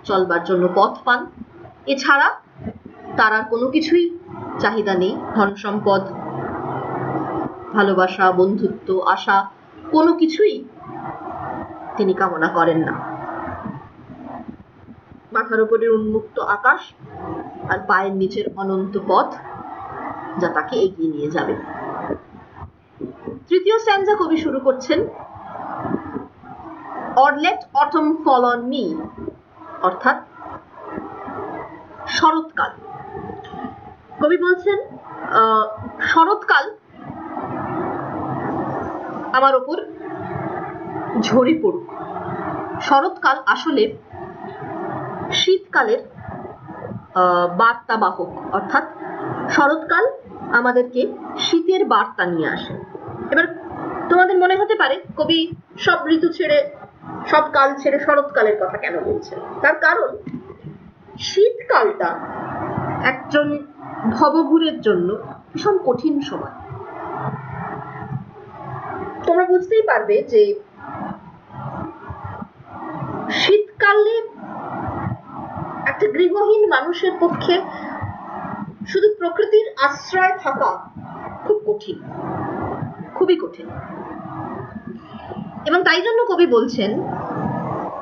চলবার জন্য পথ পান। এছাড়া তার আর কোনো কিছুই চাহিদা নেই, ধন সম্পদ, ভালোবাসা, বন্ধুত্ব, আশা, কোনো কিছুই তিনি কামনা করেন না। মাথার উপরের উন্মুক্ত আকাশ আর পায়ের নিচের অনন্ত পথ যা তাকে এগিয়ে নিয়ে যাবে। তৃতীয় স্ট্যান্জা কবি শুরু করছেন or let autumn fall on me, অর্থাৎ শরৎকাল। কবি বলছেন শরৎকাল আমার ওপর ঝরে পড়ুক। শরৎকাল আসলে শীতকালের বার্তাবাহক, অর্থাৎ শরৎকাল আমাদেরকে শীতের বার্তা নিয়ে আসে। এবার তোমাদের মনে হতে পারে কবি সব ঋতু ছেড়ে, সব কাল ছেড়ে শরৎকালের কথা কেন বলছেন? তার কারণ শীতকালটা একজন ভবঘুরের জন্য ভীষণ কঠিন সময়। তোমরা বুঝতেই পারবে যে শীতকালে একটা গৃহহীন মানুষের পক্ষে শুধু প্রকৃতির আশ্রয় থাকা খুব কঠিন, খুবই কঠিন। এবং তাই জন্য কবি বলছেন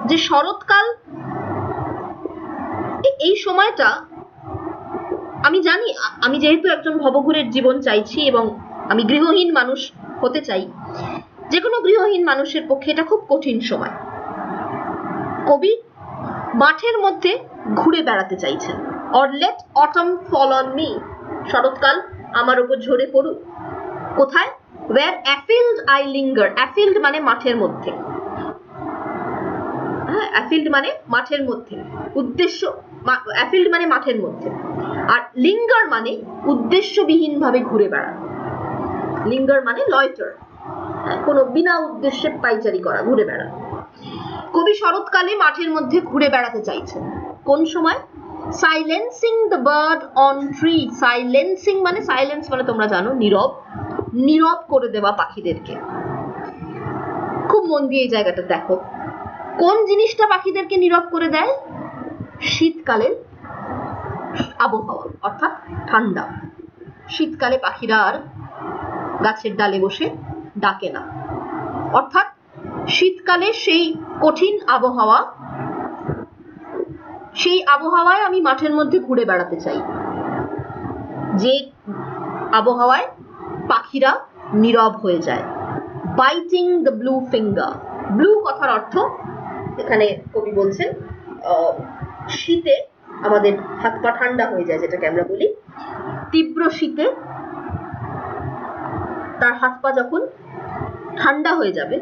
যে শরৎকাল এই সময়টা, আমি জানি আমি যেহেতু একজন ভবঘুরের জীবন চাইছি এবং আমি গৃহহীন মানুষ হতে চাই, যে কোনো গৃহহীন মানুষের পক্ষে এটা খুব কঠিন সময়। কবি মাঠের মধ্যে ঘুরে বেড়াতে চাইছেন। or let autumn fall on me, শরৎকাল আমার উপর ঝরে পড়ুক। কোথায়? where afield I linger, afield মানে মাঠের মধ্যে, হ্যাঁ, afield মানে মাঠের মধ্যে, উদ্দেশ্য, afield মানে মাঠের মধ্যে, আর linger মানে উদ্দেশ্যবিহীন ভাবে ঘুরে বেড়ানো। linger মানে loiter, কোনো বিনা উদ্দেশ্যে পাইচারি করা, ঘুরে বেড়ানো। কবি শরৎকালে মাঠের মধ্যে ঘুরে বেড়াতে চাইছেন। কোন সময়? silencing the bird on tree, silencing মানে, silence মানে তোমরা জানো নীরব, নীরব করে দেওয়া পাখিদেরকে। খুব মন দিয়ে এই জায়গাটা দেখো, কোন জিনিসটা পাখিদেরকে নীরব করে দেয়? শীতকালের আবহাওয়া, অর্থাৎ ঠান্ডা। শীতকালে পাখিরা আর গাছের ডালে বসে ডাকে না, অর্থাৎ শীতকালে সেই কঠিন আবহাওয়া, সেই আবহাওয়ায় আমি মাঠের মধ্যে ঘুরে বেড়াতে চাই, যে আবহাওয়ায় পাখিরা নীরব হয়ে যায়। biting the blue finger, blue কথার অর্থ এখানে কবি বলছেন শীতে আমাদের হাত পা ঠান্ডা হয়ে যায়, যেটাকে আমরা বলি তীব্র শীতে তার হাত পা যখন ঠান্ডা হয়ে যাবে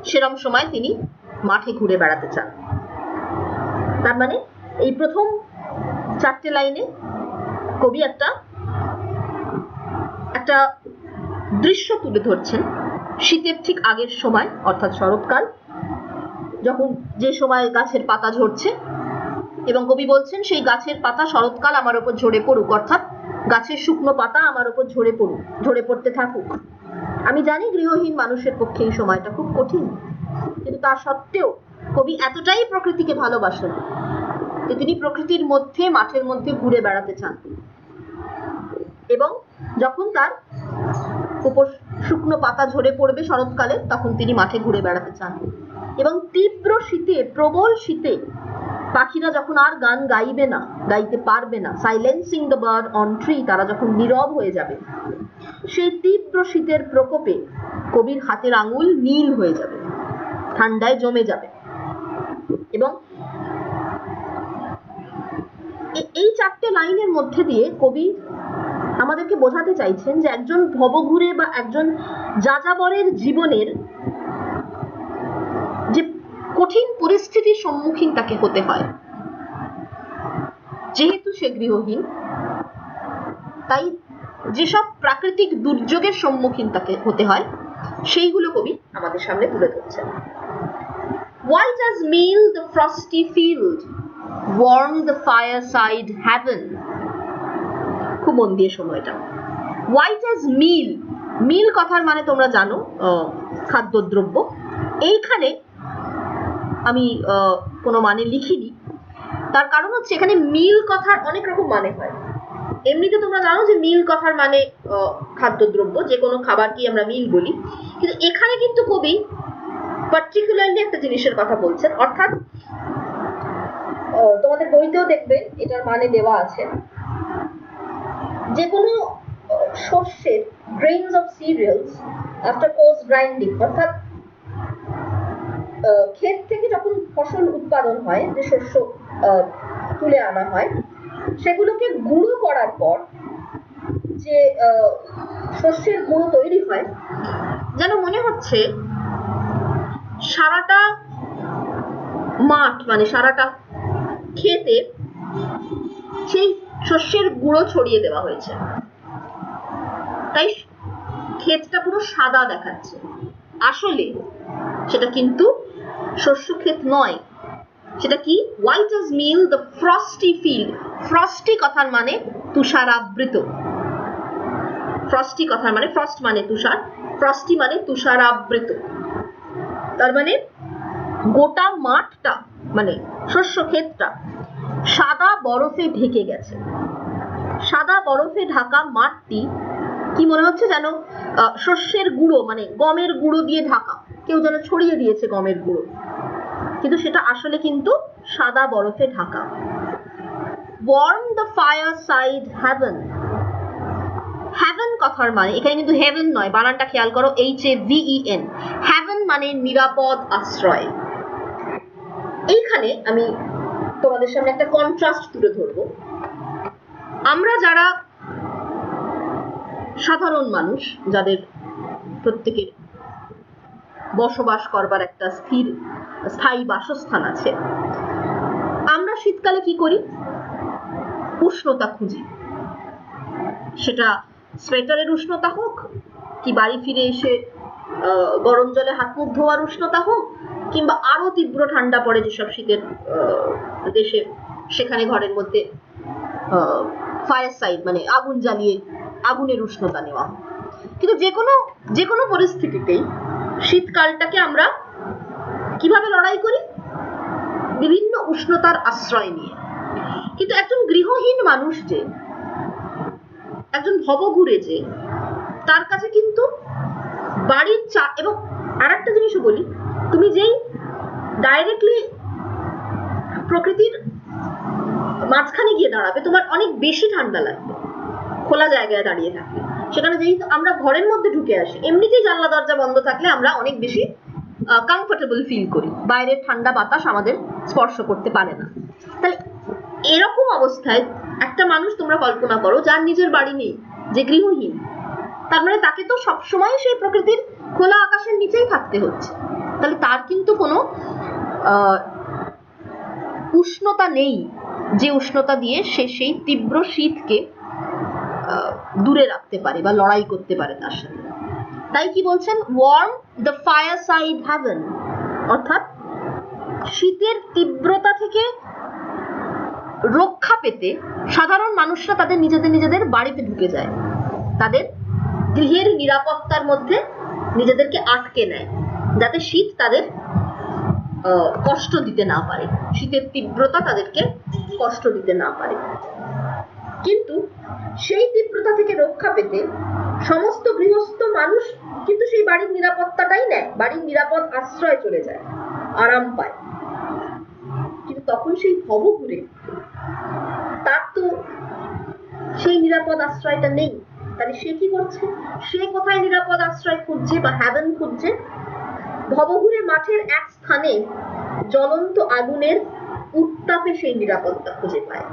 সেরম সময় তিনি মাঠে ঘুরে বেড়াতে চান। তার মানে এই প্রথম 4টে লাইনে কবি একটা দৃশ্য তুলে ধরছেন, শীতের ঠিক আগের সময় অর্থাৎ শরৎকাল, যখন যে সময় গাছের পাতা ঝরছে, এবং কবি বলছেন সেই গাছের পাতা শরৎকাল আমার উপর ঝরে পড়ুক, অর্থাৎ গাছের শুকনো পাতা আমার উপর ঝরে পড়তে থাকুক। আমি জানি গৃহহীন মানুষের পক্ষে এই সময়টা খুব কঠিন, কিন্তু তা সত্ত্বেও কবি এতটাই প্রকৃতিকে ভালোবাসেন যে তিনি প্রকৃতির মধ্যে, মাঠের মধ্যে ঘুরে বেড়াতে চান, এবং যখন তার উপর শুকনো পাতা ঝরে পড়বে শরৎকালে, তখন তিনি মাঠে ঘুরে বেড়াতে চান। এবং তীব্র শীতে, প্রবল শীতে পাখিরা যখন আর গান গাইতে পারবে না, silencing the bird on tree, তারা যখন নীরব হয়ে যাবে, সেই তীব্র শীতের প্রকোপে কবির হাতের আঙুল নীল হয়ে যাবে, ঠান্ডায় জমে যাবে। এবং এই 4টে লাইনের মধ্যে দিয়ে কবি আমাদেরকে বোঝাতে চাইছেন যে একজন ভবঘুরে বা একজন যাযাবরের জীবনের যে কঠিন পরিস্থিতির সম্মুখীন তাকে হতে হয়, যেহেতু সে গৃহহীন, তাই যেসব প্রাকৃতিক দুর্যোগের সম্মুখীন তাকে হতে হয় সেইগুলো কবি আমাদের সামনে তুলে ধরছেন। White as meal the frosty field, warm the fireside heaven. খুব মন দিয়ে সময়টা। White as meal, মিল কথার মানে তোমরা জানো খাদ্যদ্রব্য। এইখানে আমি কোনো মানে লিখিনি, তার কারণ হচ্ছে এখানে মিল কথার অনেক রকম মানে হয়। এমনিতে তোমরা জানো যে মিল কথার মানে খাদ্যদ্রব্য, যে কোনো খাবারকেই আমরা মিল বলি, কিন্তু এখানে কিন্তু কবি পার্টিকুলারলি একটা জিনিসের কথা বলছেন, অর্থাৎ তোমাদের বইতেও দেখবে এটার মানে দেওয়া আছে, যে কোনো শস্যের grains of cereals after coarse grinding, অর্থাৎ ক্ষেত থেকে যখন ফসল উৎপাদন হয়, যে শস্য তুলে আনা হয়, সেগুলোকে গুঁড়ো করার পর যে শস্যের গুঁড়ো তৈরি হয়, যেন মনে হচ্ছে সারাটা মাঠ, মানে সারাটা ক্ষেতে সেই শস্যের গুঁড়ো ছড়িয়ে দেওয়া হয়েছে, তাই ক্ষেতটা পুরো সাদা দেখাচ্ছে। আসলে সেটা কিন্তু শস্য ক্ষেত নয়, সেটা কি? White as meal the frosty field. Frosty কথার মানে তুষারাবৃত। ফ্রস্টি কথার মানে, ফ্রস্ট মানে তুষার, ফ্রস্টি মানে তুষারাবৃত। তার মানে গোটা মাঠটা, মানে শস্য ক্ষেতটা সাদা বরফে ঢেকে গেছে। সাদা বরফে ঢাকা মাঠটি কি মনে হচ্ছে যেন শস্যের গুঁড়ো, মানে গমের গুঁড়ো দিয়ে ঢাকা, কেউ যেন ছড়িয়ে দিয়েছে গমের গুঁড়ো, কিন্তু সেটা আসলে কিন্তু সাদা বরফে Dhaka. warm the fireside heaven. heaven কথার মানে, এখানে কিন্তু heaven নয়, বানানটা খেয়াল করো, HAVEN। heaven মানে নিরাপদ আশ্রয়। এইখানে আমি তোমাদের সামনে একটা কন্ট্রাস্ট তুলে ধরবো। আমরা যারা সাধারণ মানুষ, যাদের প্রত্যেকের বসবাস করবার একটা স্থায়ী বাসস্থান আছে, আমরা শীতকালে কি করি? উষ্ণতা খুঁজি। সেটা সোয়েটারের উষ্ণতা হোক, কি বাড়ি ফিরে এসে গরম জলে হাত মুখ ধোয়ার উষ্ণতা হোক, কিংবা আরো তীব্র ঠান্ডা পড়ে যেসব শীতের দেশে, সেখানে ঘরের মধ্যে ফায়ার সাইড মানে আগুন জ্বালিয়ে আগুনের উষ্ণতা নেওয়া। কিন্তু যে কোনো পরিস্থিতিতেই শীতকালটাকে আমরা কিভাবে লড়াই করি? বিভিন্ন উষ্ণতার আশ্রয় নিয়ে। কিন্তু একজন গৃহহীন মানুষ, যে একজন ভবঘুরে, যে তার কাছে কিন্তু বাড়ির এবং আর একটা জিনিসও বলি, তুমি যেই ডাইরেক্টলি প্রকৃতির মাঝখানে গিয়ে দাঁড়াবে, তোমার অনেক বেশি ঠান্ডা লাগবে খোলা জায়গায় দাঁড়িয়ে থাকলে। সেখানে যেহেতু আমরা ঘরের মধ্যে ঢুকে আসি, এমনিতেই জানলা দরজা বন্ধ থাকলে আমরা অনেক বেশি কমফোর্টেবল ফিল করি, বাইরের ঠান্ডা বাতাস আমাদের স্পর্শ করতে পারে না। তাহলে এরকম অবস্থায় একটা মানুষ তোমরা কল্পনা করো, যার নিজের বাড়ি নেই, যে গৃহহীন, তার মানে তাকে তো সবসময় সেই প্রকৃতির খোলা আকাশের নিচেই থাকতে হচ্ছে। তাহলে তার কিন্তু কোনো উষ্ণতা নেই, যে উষ্ণতা দিয়ে সে সেই তীব্র শীতকে দূরে রাখতে পারে বা লড়াই করতে পারে তার সাথে। তাই কি বলছেন, ওয়ার্ম দ্য ফায়ারসাইড হেভেন, অর্থাৎ শীতের তীব্রতা থেকে রক্ষা পেতে সাধারণ মানুষরা তাদের নিজেদের বাড়িতে ঢুকে যায়, তাদের গৃহের নিরাপত্তার মধ্যে নিজেদেরকে আটকে নেয়, যাতে শীত তাদের কষ্ট দিতে না পারে, শীতের তীব্রতা তাদেরকে কষ্ট দিতে না পারে। কিন্তু সেই তীব্রতা থেকে রক্ষা পেতে সমস্ত গৃহস্থ মানুষ কিন্তু সেই বাড়ির নিরাপত্তাটাই নেয়, বাড়ির নিরাপদ আশ্রয় চলে যায়, আরাম পায়। কিন্তু তখন সেই ভবঘুরে তার তো সেই নিরাপদ আশ্রয়টা নেই, তাহলে সে কি করছে, সে কোথায় নিরাপদ আশ্রয় খুঁজছে বা হেভেন খুঁজছে? ভবঘুরে মাঠের এক স্থানে জ্বলন্ত আগুনের উত্তাপে সেই নিরাপত্তা খুঁজে পায়।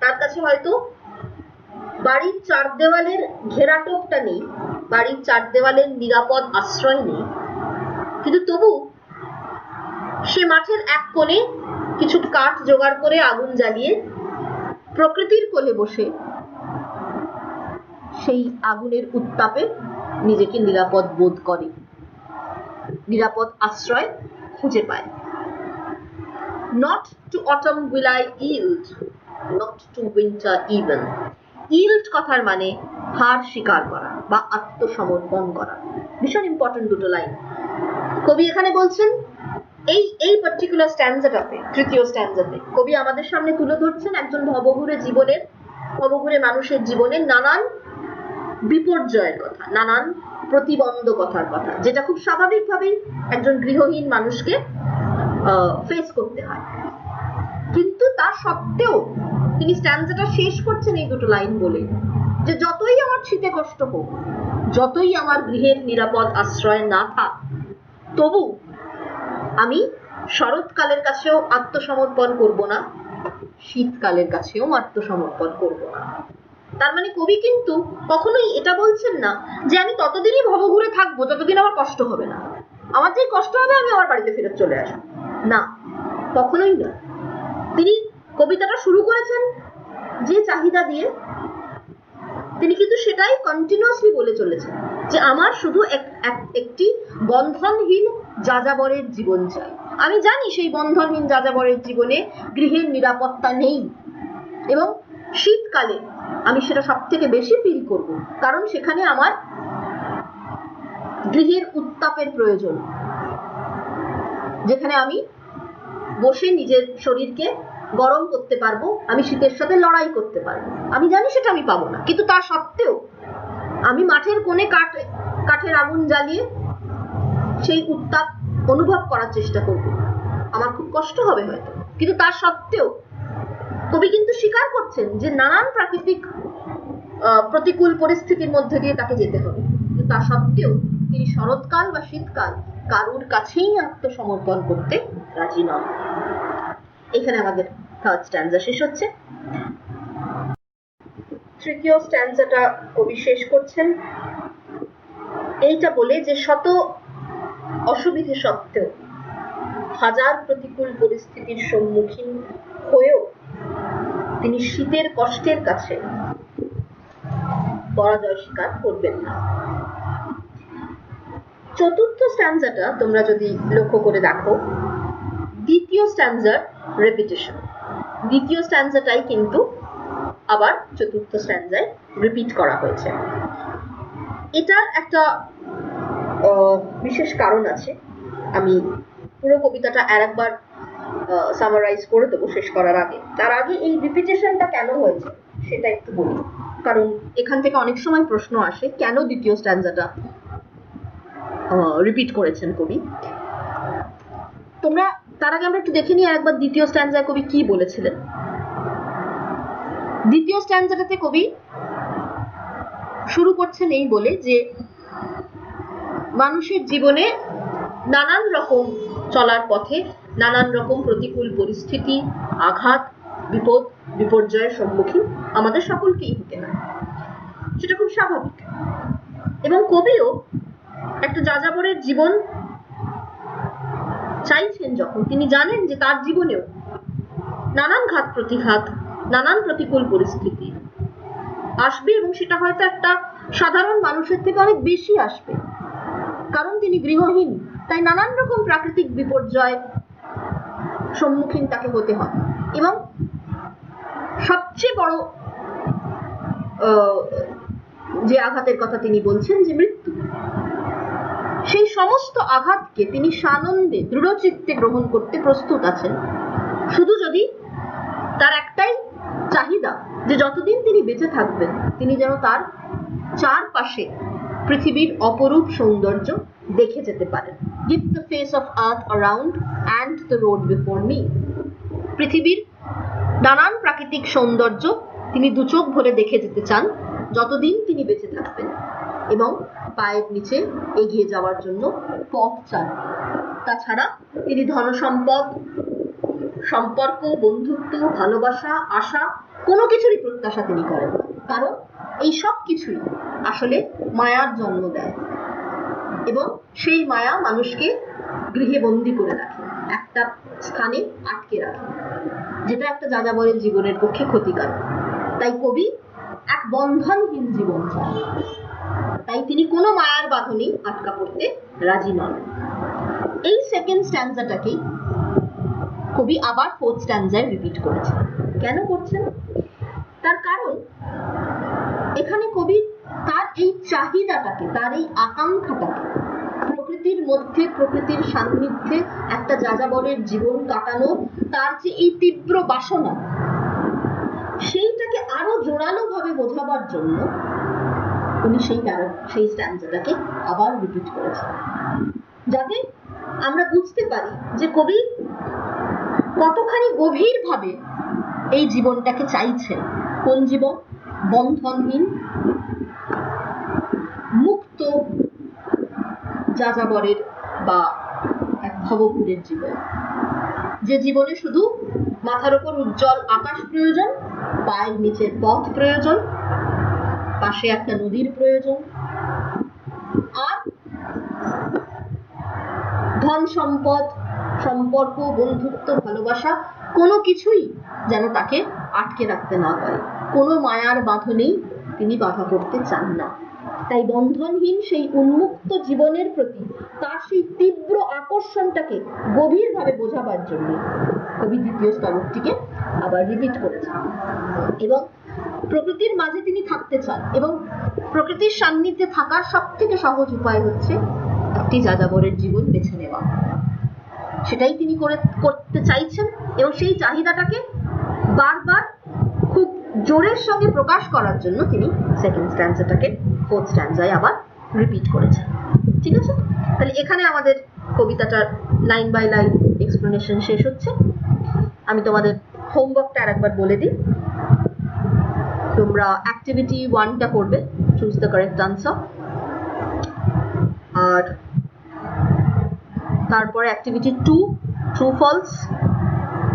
তার কাছে হয়তো বাড়ির চার দেওয়ালের ঘেরাটোপটা নেই, বাড়ির চার দেওয়ালের নিরাপদ আশ্রয় নেই, কিন্তু তবু সে মাঠের এক কোণে কিছু কাঠ জোগাড় করে আগুন জ্বালিয়ে প্রকৃতির কোলে বসে সেই আগুনের উত্তাপে নিজেকে নিরাপদ বোধ করে, নিরাপদ আশ্রয় খুঁজে পায়। Not to autumn will I yield, not to winter even. Yield কথার মানে হার স্বীকার করা বা আত্মসমর্পণ করা। ভীষণ ইম্পর্টেন্ট দুটো লাইন কবি এখানে বলছেন। এই পার্টিকুলার স্ট্যান্জাটাতে, তৃতীয় স্ট্যান্জাতে কবি আমাদের সামনে তুলে ধরছেন একজন ভবঘুরে মানুষের জীবনের নানান বিপর্যয়ের কথা, নানান প্রতিবন্ধকতার কথা, যেটা খুব স্বাভাবিকভাবেই একজন গৃহহীন মানুষকে ফেস করতে হয়। কিন্তু তা সত্ত্বেও তিনি স্ট্যান্জাটা শেষ করছেন এই দুটো লাইন বলে, যে যতই আমার শীতে কষ্ট হোক, যতই আমার গৃহের নিরাপদ আশ্রয় না থাক, তবু আমি শরৎকালের কাছেও আত্মসমর্পণ করব না, শীতকালের কাছেও আত্মসমর্পণ করব না। তার মানে কবি কিন্তু কখনোই এটা বলছেন না যে আমি ততদিনই ভবঘুরে থাকবো যতদিন আমার কষ্ট হবে না, আমার যেই কষ্ট হবে আমি আমার বাড়িতে ফেরত চলে আসবো না, কখনোই না। তিনি কবিতাটা শুরু করেছেন যে চাহিদা দিয়ে, তিনি কিন্তু সেটাই কন্টিনিউয়াসলি বলে চলেছেন যে আমার শুধু একটি বন্ধনহীন যাযাবরের জীবন চাই। আমি জানি সেই বন্ধনহীন যাযাবরের জীবনে গৃহের নিরাপত্তা নেই, এবং শীতকালে আমি সেটা সব থেকে বেশি ফিল করব, কারণ সেখানে আমার গৃহের উত্তাপের প্রয়োজন, যেখানে আমি বসে নিজের শরীরকে গরম করতে পারবো, আমি শীতের সাথে লড়াই করতে পারবো। আমি জানি সেটা আমি পাবো না, কিন্তু তা সত্ত্বেও আমি মাঠের কোণে কাঠের আগুন জ্বালিয়ে সেই উত্তাপ অনুভব করার চেষ্টা করব। আমার খুব কষ্ট হবে হয়তো, কিন্তু তার সত্ত্বেও কবি কিন্তু স্বীকার করছেন যে নানান প্রাকৃতিক প্রতিকূল পরিস্থিতির মধ্যে দিয়ে তাকে যেতে হবে, কিন্তু তা সত্ত্বেও তিনি শরৎকাল বা শীতকাল কারুর কাছেই আত্মসমর্পণ করতে রাজি নন। এখানে আমাদের থার্ড স্ট্যান্জা শেষ হচ্ছে। তৃতীয় স্ট্যান্জাটা কবি শেষ করছেন এইটা বলে যে শত অসুবিধে সত্ত্বেও, হাজার প্রতিকূল পরিস্থিতির সম্মুখীন হয়েও তিনি শীতের কষ্টের কাছে পরাজয় স্বীকার করবেন না। চতুর্থ স্ট্যান্জাটা তোমরা যদি লক্ষ্য করে দেখো, দ্বিতীয় স্ট্যান্জার রেপিটেশন, দ্বিতীয় স্ট্যান্জাটাই কিন্তু আবার চতুর্থ স্ট্যান্জায় রিপিট করা হয়েছে। এটার একটা বিশেষ কারণ আছে, আমি পুরো কবিতাটা আরেকবার সামারাইজ করে দেবো শেষ করার আগে। তার আগে এই রিপিটেশনটা কেন হয়েছে সেটা একটু বলি, কারণ এখান থেকে অনেক সময় প্রশ্ন আসে কেন দ্বিতীয় স্ট্যান্জাটা রিপিট করেছেন কবি। তোমরা তার আগে আমরা একটু দেখে নিই আরেকবার দ্বিতীয় স্ট্যান্জায় কবি কি বলেছিলেন। দ্বিতীয় স্ট্যান্জাটাতে কবি শুরু করছেন এই বলে যে মানুষের জীবনে নানান রকম চলার পথে নানান রকম প্রতিকূল পরিস্থিতি, আঘাত, বিপদ, বিপর্যয়ের সম্মুখীন আমাদের সকলকেই হতে হয়, সেটা খুব স্বাভাবিক। এবং কবিও একটা যাযাবরের জীবন চাইছেন, যখন তিনি জানেন যে তার জীবনেও নানান ঘাত প্রতিঘাত, নানান প্রতিকূল পরিস্থিতি আসবে এবং সেটা হয়তো একটা সাধারণ মানুষের থেকে অনেক বেশি আসবে, কারণ তিনি গৃহহীন, তাই নানান রকম প্রাকৃতিক বিপর্যয় সম্মুখীন তাকে হতে হয়। এবং সবচেয়ে বড় যে আঘাতের কথা তিনি বলছেন, যে মৃত্যু, সেই সমস্ত আঘাতকে তিনি সানন্দে দৃঢ়চিত্তে গ্রহণ করতে প্রস্তুত আছেন, শুধু যদি তার একটাই চাহিদা যে যতদিন তিনি বেঁচে থাকবেন তিনি যেন তার চারপাশে পৃথিবীর অপরূপ সৌন্দর্য দেখে যেতে পারেন। Give the face of earth around and the road before me. পৃথিবীর নানান প্রাকৃতিক সৌন্দর্য তিনি দু চোখ ভরে দেখে যেতে চান যতদিন তিনি বেঁচে থাকবেন, এবং পায়ের নিচে এগিয়ে যাওয়ার জন্য পথ চান। তাছাড়া তিনি ধনসম্পদ, সম্পর্ক, বন্ধুত্ব, ভালোবাসা, আশা কোনো কিছুরই প্রত্যাশা তিনি করেন না, কারণ এই সব কিছুই আসলে মায়ার জন্ম দেয় এবং সেই মায়া মানুষকে গৃহে বন্দী করে রাখে, একটা স্থানে আটকে রাখে, যেটা একটা যাযাবরের জীবনের পক্ষে ক্ষতিকারক। তাই কবি এক বন্ধনহীন জীবন চান, তাই তিনি কোনো মায়ার বাঁধনে আটকা পড়তে রাজি নন। এই সেকেন্ড স্ট্যান্জাটাকেই কবি আবার ফোর্থ স্ট্যান্জায় রিপিট করেছেন। কেন করছেন? তার কারণ এখানে কবি তার এই চাহিদাটাকে, তার এই আকাঙ্ক্ষাটাকে, প্রকৃতির মধ্যে, প্রকৃতির সান্নিধ্যে একটা যাযাবরের জীবন কাটানো, তার যে এই তীব্র বাসনা, সেইটাকে আরো জোরালো ভাবে বোঝাবার জন্য উনি সেই স্ট্যান্জাটাকে আবার রিপিট করেছেন, যাতে আমরা বুঝতে পারি যে কবি কতখানি গভীর ভাবে এই জীবনটাকে চাইছেন। কোন জীবন? বন্ধনহীন, মুক্ত যাযাবরের বা এক ভবঘুরের জীবন, যে জীবনে শুধু মাথার উপর উজ্জ্বল আকাশ প্রয়োজন, পায়ের নিচের পথ প্রয়োজন, পাশে একটা নদীর প্রয়োজন, আর ধন সম্পদ, সম্পর্ক, বন্ধুত্ব, ভালোবাসা কোনো কিছুই যেন তাকে আটকে রাখতে না পারে। কোনো মায়ার বাঁধনেই তিনি বাধা পড়তে চান না। তাই বন্ধনহীন সেই উন্মুক্ত জীবনের প্রতি তার সেই তীব্র আকর্ষণটাকে গভীরভাবে বোঝাবার জন্য কবি দ্বিতীয় স্তবকটিকে আবার রিপিট করেছেন। এবং প্রকৃতির মাঝে তিনি থাকতে চান, এবং প্রকৃতির সান্নিধ্যে থাকার সব থেকে সহজ উপায় হচ্ছে একটি যাযাবরের জীবন বেছে নেওয়া। সেটাই তিনি করতে চাইছেন, এবং সেই চাহিদাটাকে বারবার খুব জোরের সঙ্গে প্রকাশ করার জন্য তিনি সেকেন্ড স্ট্যান্জাটাকে ফোর্থ স্ট্যান্জায় আবার রিপিট করেছেন। ঠিক আছে, তাহলে এখানে আমাদের কবিতাটার লাইন বাই লাইন এক্সপ্লেনেশন শেষ হচ্ছে। আমি তোমাদের হোমওয়ার্কটা আরেকবার বলে দিই। তোমরা অ্যাক্টিভিটি 1টা করবে, চুজ দ্য কারেক্ট আনসার, আর তারপরে activity 2 true false,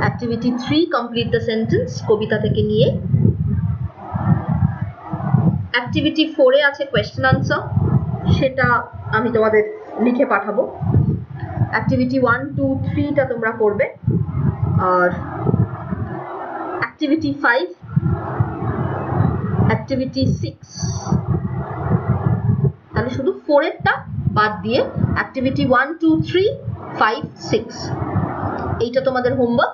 activity 3 complete the sentence কবিতা থেকে নিয়ে, অ্যাক্টিভিটি 4 এ আছে কোয়েশ্চেন আনসার, সেটা আমি তোমাদের লিখে পাঠাবো। অ্যাক্টিভিটি 1, 2, 3টা তোমরা করবে, আর অ্যাক্টিভিটি 5, অ্যাক্টিভিটি 6, তাহলে শুধু 4 এরটা বাদ দিয়ে অ্যাক্টিভিটি 1, 2, 3, 5, 6 এইটা তোমাদের হোমওয়ার্ক।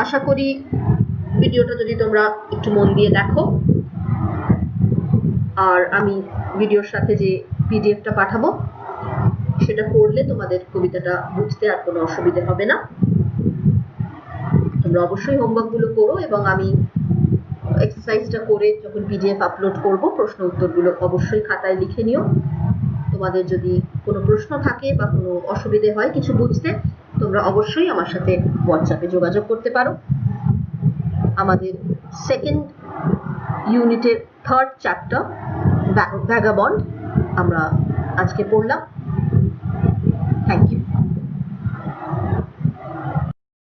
আশা করি ভিডিওটা যদি তোমরা একটু মন দিয়ে দেখো, আর আমি ভিডিওর সাথে যে পিডিএফটা পাঠাবো সেটা করলে তোমাদের কবিতাটা বুঝতে আর কোনো অসুবিধা হবে না। তোমরা অবশ্যই হোমওয়ার্কগুলো করো, এবং আমি এক্সারসাইজটা করে যখন পিডিএফ আপলোড করব প্রশ্ন উত্তরগুলো অবশ্যই খাতায় লিখে নিও। তোমাদের যদি কোনো প্রশ্ন থাকে বা কোনো অসুবিধে হয় কিছু বুঝতে, তোমরা অবশ্যই আমার সাথে হোয়াটসঅ্যাপে যোগাযোগ করতে পারো। আমাদের সেকেন্ড ইউনিটের থার্ড চ্যাপ্টার ভ্যাগাবন্ড আমরা আজকে পড়লাম। Thank you.